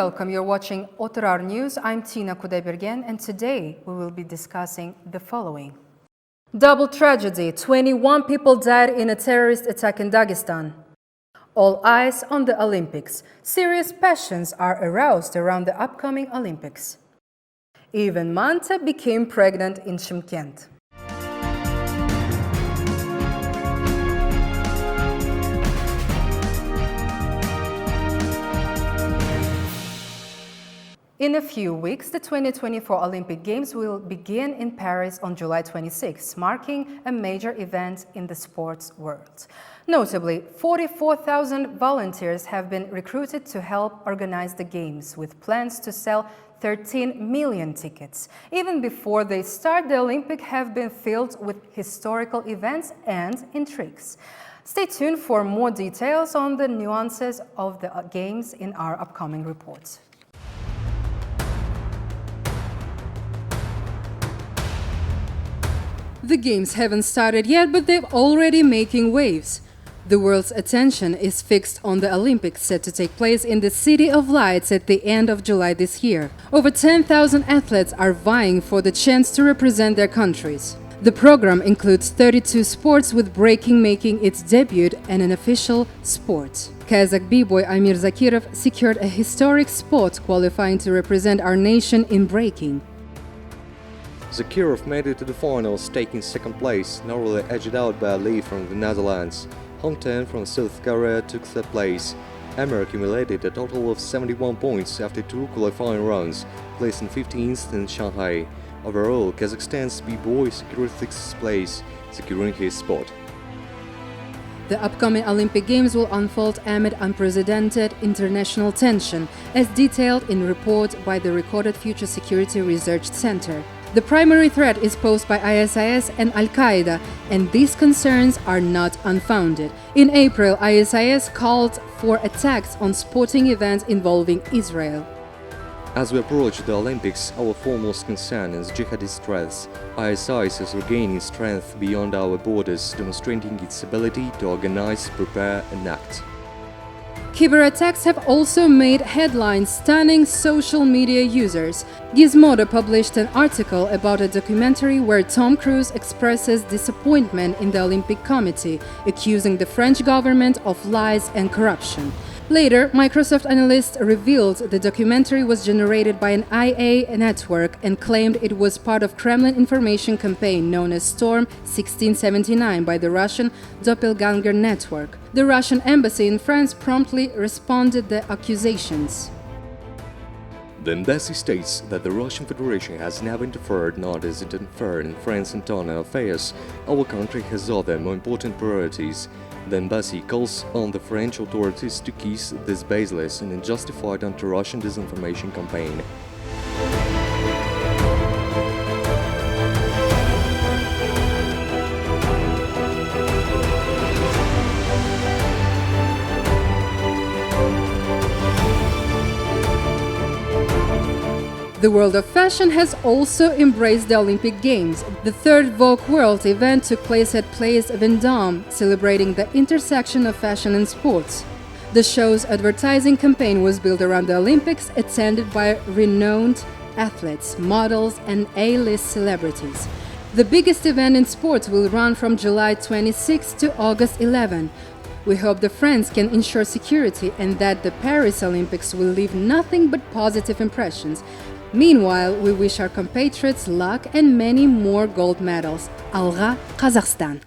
welcome. You're watching Otyrar News. I'm Tina Kudebergen, and today we will be discussing the following. Double tragedy. 21 people died in a terrorist attack in Dagestan. All eyes on the Olympics. Serious passions are aroused around the upcoming Olympics. Even Manta became pregnant in Shymkent. In a few weeks, the 2024 Olympic Games will begin in Paris on July 26, marking a major event in the sports world. Notably, 44,000 volunteers have been recruited to help organize the Games, with plans to sell 13 million tickets. Even before they start, the Olympics have been filled with historical events and intrigues. Stay tuned for more details on the nuances of the Games in our upcoming reports. The Games haven't started yet, but they're already making waves. The world's attention is fixed on the Olympics set to take place in the City of Lights at the end of July this year. Over 10,000 athletes are vying for the chance to represent their countries. The program includes 32 sports, with breaking making its debut and an official sport. Kazakh b-boy Amir Zakirov secured a historic spot, qualifying to represent our nation in breaking. Zakirov made it to the finals, taking second place, narrowly edged out by Ali from the Netherlands. Hong Ten from South Korea took third place. Amir accumulated a total of 71 points after 2 qualifying rounds, placing 15th in Shanghai. Overall, Kazakhstan's b-boy secured 6th place, securing his spot. The upcoming Olympic Games will unfold amid unprecedented international tension, as detailed in a report by the Recorded Future Security Research Center. The primary threat is posed by ISIS and Al-Qaeda, and these concerns are not unfounded. In April, ISIS called for attacks on sporting events involving Israel. As we approach the Olympics, our foremost concern is jihadist threats. ISIS is regaining strength beyond our borders, demonstrating its ability to organize, prepare, and act. Cyber attacks have also made headlines, stunning social media users. Gizmodo published an article about a documentary where Tom Cruise expresses disappointment in the Olympic Committee, accusing the French government of lies and corruption. Later, Microsoft analysts revealed the documentary was generated by an IA network and claimed it was part of Kremlin information campaign known as Storm 1679 by the Russian Doppelganger network. The Russian embassy in France promptly responded to the accusations. The embassy states that the Russian Federation has never interfered, nor does it interfere in France's internal affairs. Our country has other, more important priorities. The embassy calls on the French authorities to cease this baseless and unjustified anti-Russian disinformation campaign. The world of fashion has also embraced the Olympic Games. The third Vogue World event took place at Place Vendôme, celebrating the intersection of fashion and sports. The show's advertising campaign was built around the Olympics, attended by renowned athletes, models, and A-list celebrities. The biggest event in sports will run from July 26 to August 11. We hope the France can ensure security and that the Paris Olympics will leave nothing but positive impressions. Meanwhile, we wish our compatriots luck and many more gold medals. Alga, Kazakhstan.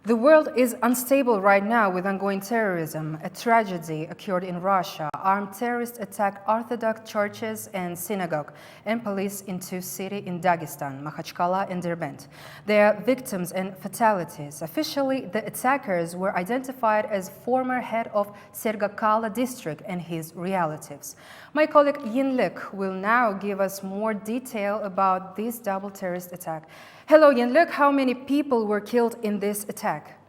The world is unstable right now with ongoing terrorism. A tragedy occurred in Russia. Armed terrorists attacked Orthodox churches and synagogue and police in 2 cities in Dagestan, Makhachkala and Derbent. There are victims and fatalities. Officially, the attackers were identified as former head of Sergakala district and his relatives. My colleague Yinlik will now give us more detail about this double terrorist attack. Hello, Yinlik. How many people were killed in this attack?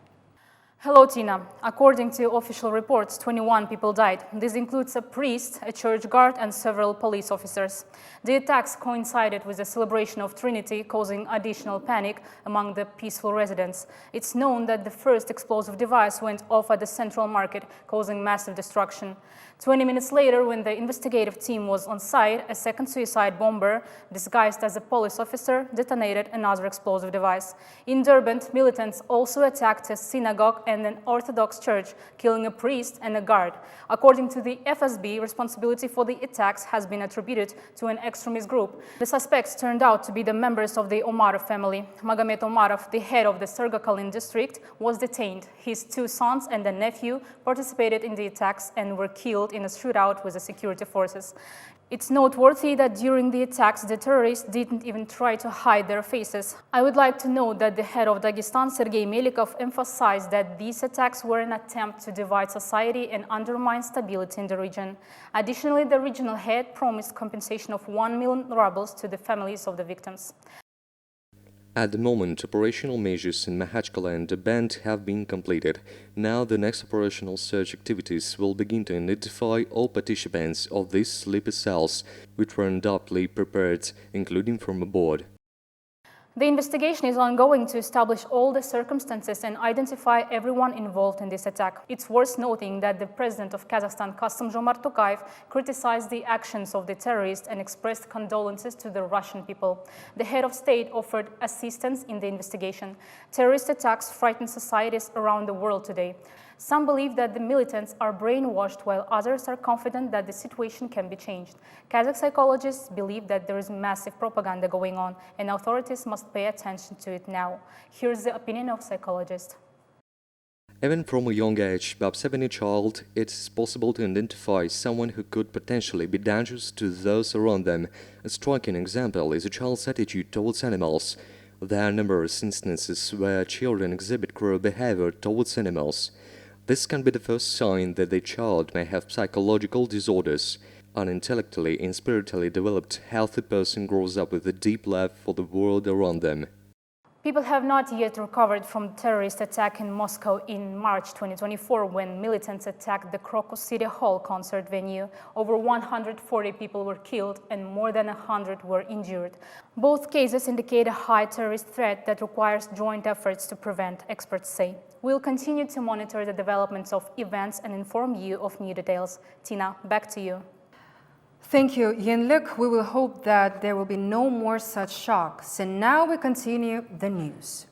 Hello, Tina. According to official reports, 21 people died. This includes a priest, a church guard, and several police officers. The attacks coincided with the celebration of Trinity, causing additional panic among the peaceful residents. It's known that the first explosive device went off at the central market, causing massive destruction. 20 minutes later, when the investigative team was on site, a second suicide bomber, disguised as a police officer, detonated another explosive device. In Durban, militants also attacked a synagogue and an Orthodox church, killing a priest and a guard. According to the FSB, responsibility for the attacks has been attributed to an extremist group. The suspects turned out to be the members of the Umarov family. Magomed Umarov, the head of the Sırgakalın district, was detained. His two sons and a nephew participated in the attacks and were killed in a shootout with the security forces. It's noteworthy that during the attacks, the terrorists didn't even try to hide their faces. I would like to note that the head of Dagestan, Sergei Melikov, emphasized that these attacks were an attempt to divide society and undermine stability in the region. Additionally, the regional head promised compensation of 1 million rubles to the families of the victims. At the moment, operational measures in Makhachkala and Derbent have been completed. Now the next operational search activities will begin to identify all participants of these sleeper cells, which were undoubtedly prepared, including from aboard. The investigation is ongoing to establish all the circumstances and identify everyone involved in this attack. It's worth noting that the president of Kazakhstan, Kassym-Jomart Tokayev, criticized the actions of the terrorists and expressed condolences to the Russian people. The head of state offered assistance in the investigation. Terrorist attacks frighten societies around the world today. Some believe that the militants are brainwashed, while others are confident that the situation can be changed. Kazakh psychologists believe that there is massive propaganda going on, and authorities must pay attention to it now. Here's the opinion of psychologists. Even from a young age, by observing a child, it is possible to identify someone who could potentially be dangerous to those around them. A striking example is a child's attitude towards animals. There are numerous instances where children exhibit cruel behavior towards animals. This can be the first sign that the child may have psychological disorders. An intellectually and spiritually developed, healthy person grows up with a deep love for the world around them. People have not yet recovered from the terrorist attack in Moscow in March 2024 when militants attacked the Crocus City Hall concert venue. Over 140 people were killed and more than 100 were injured. Both cases indicate a high terrorist threat that requires joint efforts to prevent, experts say. We'll continue to monitor the developments of events and inform you of new details. Tina, back to you. Thank you, Yenlik. We will hope that there will be no more such shocks. And now we continue the news.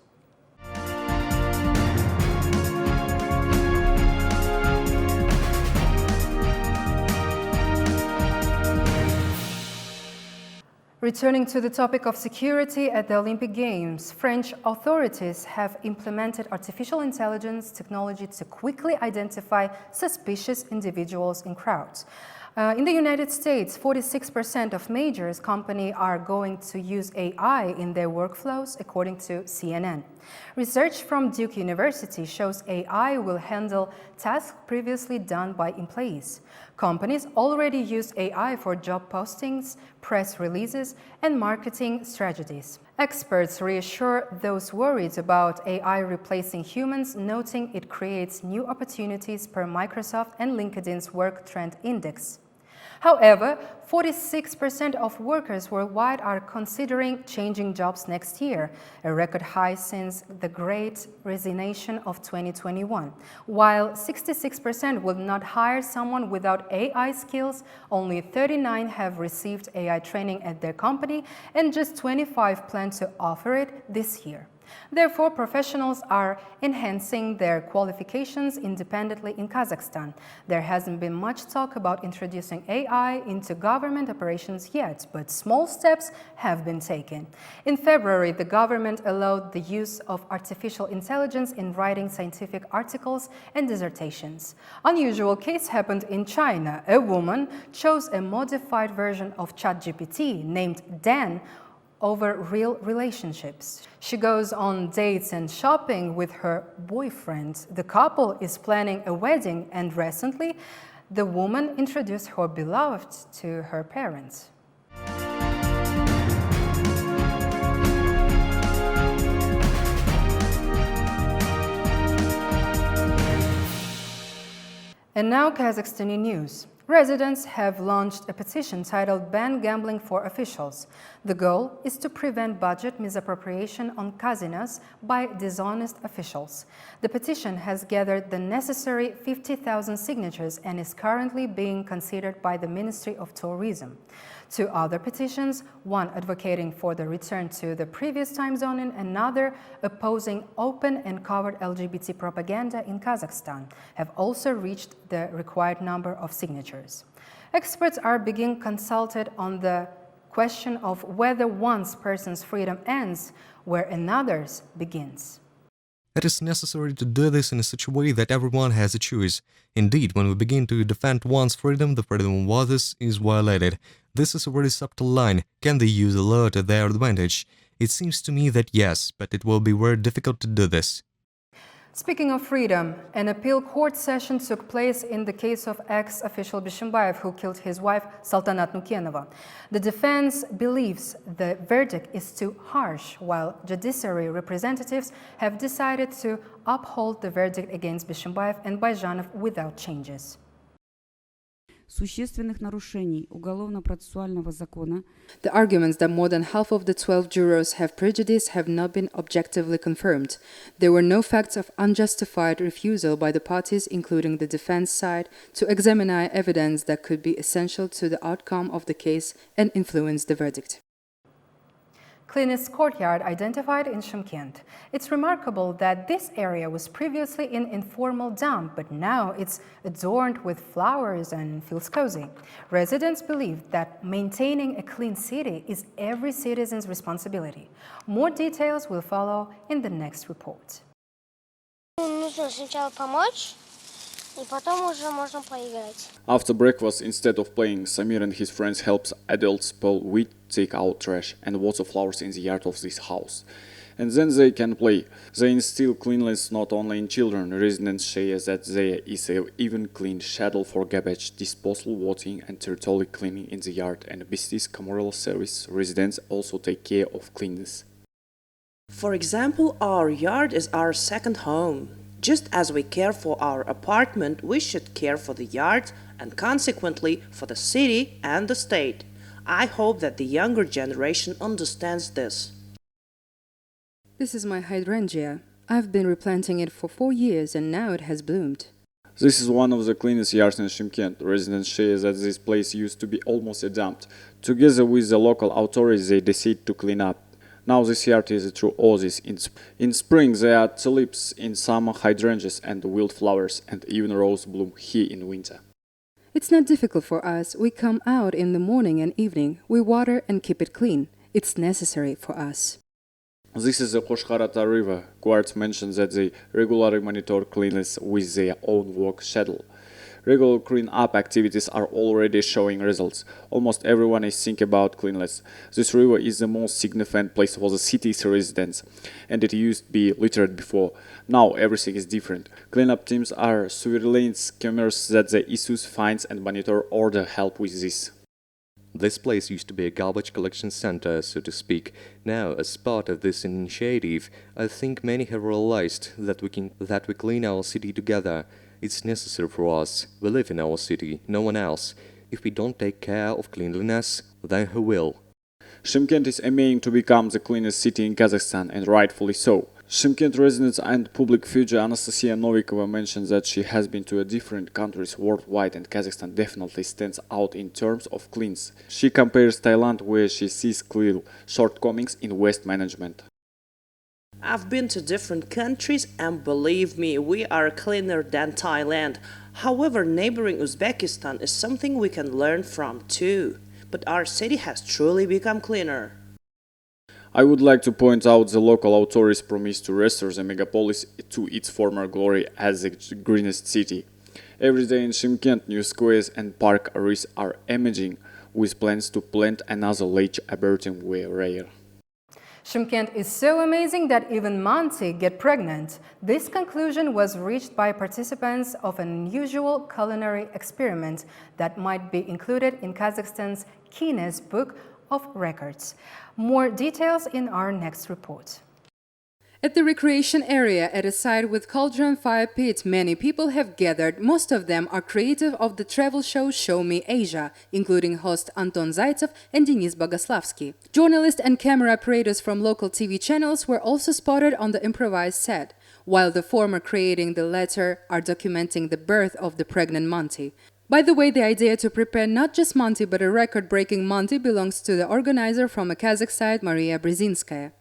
Returning to the topic of security at the Olympic Games, French authorities have implemented artificial intelligence technology to quickly identify suspicious individuals in crowds. In the United States, 46% of major companies are going to use AI in their workflows, according to CNN. Research from Duke University shows AI will handle tasks previously done by employees. Companies already use AI for job postings, press releases, and marketing strategies. Experts reassure those worried about AI replacing humans, noting it creates new opportunities per Microsoft and LinkedIn's Work Trend Index. However, 46% of workers worldwide are considering changing jobs next year, a record high since the Great Resignation of 2021. While 66% will not hire someone without AI skills, only 39 have received AI training at their company, and just 25 plan to offer it this year. Therefore, professionals are enhancing their qualifications independently in Kazakhstan. There hasn't been much talk about introducing AI into government operations yet, but small steps have been taken. In February, the government allowed the use of artificial intelligence in writing scientific articles and dissertations. Unusual case happened in China. A woman chose a modified version of ChatGPT named Dan over real relationships. She goes on dates and shopping with her boyfriend. The couple is planning a wedding, and recently, the woman introduced her beloved to her parents. And now Kazakhstani news. Residents have launched a petition titled Ban Gambling for Officials. The goal is to prevent budget misappropriation on casinos by dishonest officials. The petition has gathered the necessary 50,000 signatures and is currently being considered by the Ministry of Tourism. Two other petitions, one advocating for the return to the previous time zoning, another opposing open and covert LGBT propaganda in Kazakhstan, have also reached the required number of signatures. Experts are being consulted on the question of whether one person's freedom ends where another's begins. It is necessary to do this in such a way that everyone has a choice. Indeed, when we begin to defend one's freedom, the freedom of others is violated. This is a very subtle line. Can they use the law to their advantage? It seems to me that yes, but it will be very difficult to do this. Speaking of freedom, an appeal court session took place in the case of ex-official Bishimbayev who killed his wife Saltanat Nukenova. The defense believes the verdict is too harsh, while judiciary representatives have decided to uphold the verdict against Bishimbayev and Байжанов without changes. Существенных нарушений уголовно-процессуального закона. The arguments that more than half of the 12 jurors have prejudice have not been objectively confirmed. There were no facts of unjustified refusal by the parties, including the defense side, to examine evidence that could be essential to the outcome of the case and influence the verdict. Cleanest courtyard identified in Shymkent. It's remarkable that this area was previously an informal dump, but now it's adorned with flowers and feels cozy. Residents believe that maintaining a clean city is every citizen's responsibility. More details will follow in the next report. Нужно сначала помочь, и потом уже можно поиграть. After breakfast, instead of playing, Samir and his friends helps adults pull weed, take out trash and water flowers in the yard of this house. And then they can play. They instill cleanliness not only in children. Residents share that there is a even clean schedule for garbage disposal, watering and territorial cleaning in the yard, and besides communal service, residents also take care of cleanliness. For example, our yard is our second home. Just as we care for our apartment, we should care for the yard and consequently for the city and the state. I hope that the younger generation understands this. This is my hydrangea. I've been replanting it for 4 years and now it has bloomed. This is one of the cleanest yards in Shymkent. Residents share that this place used to be almost a dump. Together with the local authorities, they decide to clean up. Now this yard is a true oasis. In spring there are tulips, in summer hydrangeas and wildflowers, and even rose bloom here in winter. It's not difficult for us. We come out in the morning and evening. We water and keep it clean. It's necessary for us. This is the Qoshqarata River. Courts mention that they regularly monitor cleanliness with their own work schedule. Regular clean-up activities are already showing results. Almost everyone is thinking about cleanliness. This river is the most significant place for the city's residents, and it used to be littered before. Now everything is different. Clean-up teams are surveillance cameras that the issues, fines and monitor order help with this. This place used to be a garbage collection center, so to speak. Now, as part of this initiative, I think many have realized that we clean our city together. It's necessary for us. We live in our city, no one else. If we don't take care of cleanliness, then who will? Shymkent is aiming to become the cleanest city in Kazakhstan, and rightfully so. Shymkent residents and public figure Anastasia Novikova mentioned that she has been to different countries worldwide, and Kazakhstan definitely stands out in terms of cleans. She compares Thailand, where she sees clear shortcomings in waste management. I've been to different countries and believe me, we are cleaner than Thailand. However, neighboring Uzbekistan is something we can learn from too. But our city has truly become cleaner. I would like to point out the local authorities promise to restore the megapolis to its former glory as the greenest city. Every day in Shymkent, new squares and park areas are emerging, with plans to plant another large aberrating rare. Shymkent is so amazing that even Monty get pregnant. This conclusion was reached by participants of an unusual culinary experiment that might be included in Kazakhstan's Guinness Book of Records. More details in our next report. At the recreation area at a site with cauldron fire pit, many people have gathered. Most of them are creative of the travel show Show Me Asia, including host Anton Zaitsev and Denis Bogoslavsky. Journalists and camera operators from local TV channels were also spotted on the improvised set, while the former creating the latter are documenting the birth of the pregnant Monty. By the way, the idea to prepare not just Monty but a record-breaking Monty belongs to the organizer from a Kazakh site, Maria Brzezinskaya.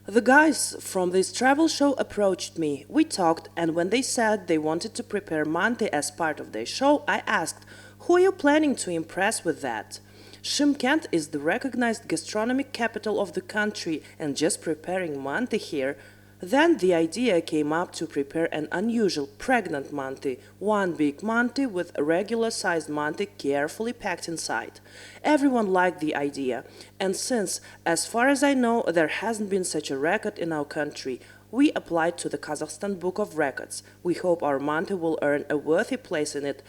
The guys from this travel show approached me. We talked, and when they said they wanted to prepare Monty as part of their show, I asked, "Who are you planning to impress with that?" Shymkent is the recognized gastronomic capital of the country, and just preparing Monty here. Then the idea came up to prepare an unusual pregnant Monty, one big Monty with a regular-sized Monty carefully packed inside. Everyone liked the idea, and since, as far as I know, there hasn't been such a record in our country, we applied to the Kazakhstan Book of Records. We hope our Monty will earn a worthy place in it.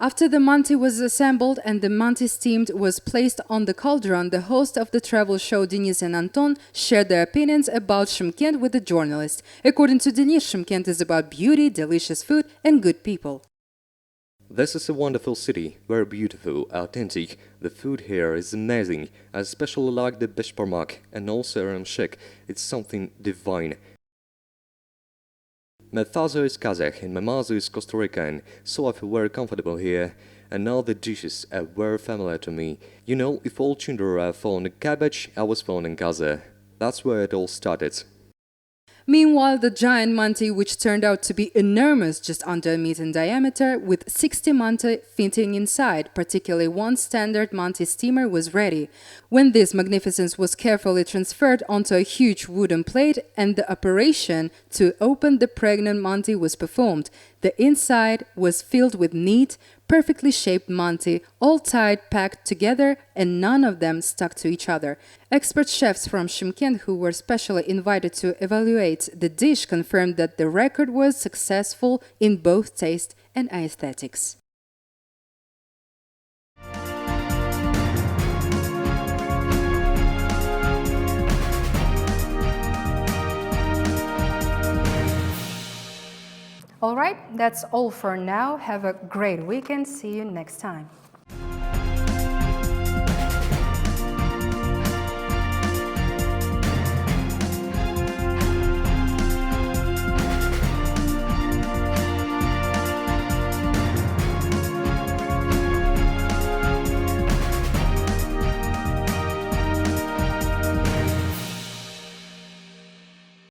After the Monty was assembled and the Monty steamed was placed on the cauldron, the host of the travel show Denis and Anton shared their opinions about Shymkent with the journalist. According to Denis, Shymkent is about beauty, delicious food and good people. This is a wonderful city, very beautiful, authentic. The food here is amazing. I especially like the beshbarmak and also ramshik. It's something divine. My father is Kazakh and my mother is Costa Rican, so I feel very comfortable here. And all the dishes are very familiar to me. You know, if all children are found in cabbage, I was found in Gaza. That's where it all started. Meanwhile, the giant Monty, which turned out to be enormous, just under a meter in diameter, with 60 Monty fitting inside, particularly one standard Monty steamer, was ready. When this magnificence was carefully transferred onto a huge wooden plate and the operation to open the pregnant Monty was performed, the inside was filled with neat, perfectly shaped Monty, all tight, packed together, and none of them stuck to each other. Expert chefs from Shymkent who were specially invited to evaluate the dish confirmed that the record was successful in both taste and aesthetics. All right, that's all for now. Have a great weekend. See you next time.